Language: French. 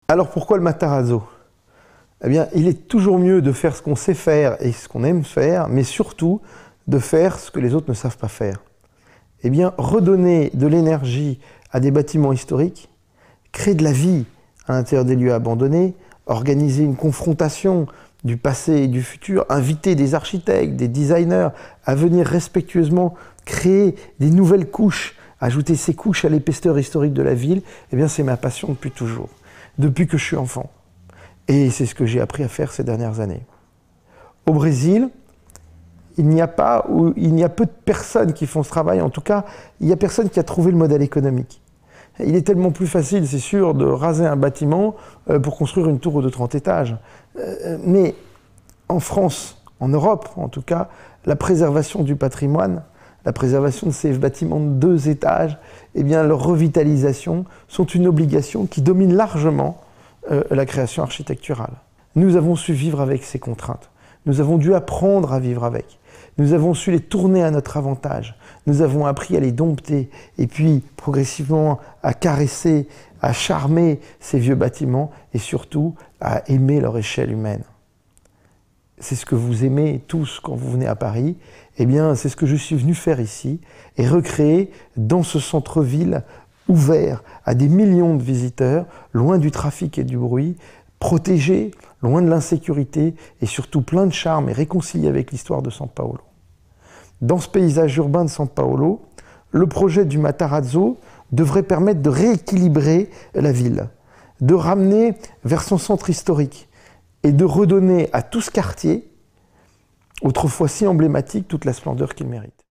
Alors pourquoi le Matarazzo? Eh bien, il est toujours mieux de faire ce qu'on sait faire et ce qu'on aime faire, mais surtout de faire ce que les autres ne savent pas faire. Eh bien, redonner de l'énergie à des bâtiments historiques, créer de la vie à l'intérieur des lieux abandonnés, organiser une confrontation du passé et du futur, inviter des architectes, des designers à venir respectueusement créer des nouvelles couches, ajouter ces couches à l'épaisseur historique de la ville, eh bien, c'est ma passion depuis toujours, depuis que je suis enfant. Et c'est ce que j'ai appris à faire ces dernières années. Au Brésil, il y a peu de personnes qui font ce travail. En tout cas, il n'y a personne qui a trouvé le modèle économique. Il est tellement plus facile, c'est sûr, de raser un bâtiment pour construire une tour de 30 étages. Mais en France, en Europe en tout cas, la préservation du patrimoine, la préservation de ces bâtiments de 2 étages, eh bien, leur revitalisation sont une obligation qui domine largement la création architecturale. Nous avons su vivre avec ces contraintes. Nous avons dû apprendre à vivre avec. Nous avons su les tourner à notre avantage. Nous avons appris à les dompter et puis progressivement à caresser, à charmer ces vieux bâtiments et surtout à aimer leur échelle humaine. C'est ce que vous aimez tous quand vous venez à Paris. Eh bien, c'est ce que je suis venu faire ici et recréer dans ce centre-ville ouvert à des millions de visiteurs, loin du trafic et du bruit, protégé, loin de l'insécurité et surtout plein de charme et réconcilié avec l'histoire de São Paulo. Dans ce paysage urbain de São Paulo, le projet du Matarazzo devrait permettre de rééquilibrer la ville, de ramener vers son centre historique et de redonner à tout ce quartier, autrefois si emblématique, toute la splendeur qu'il mérite.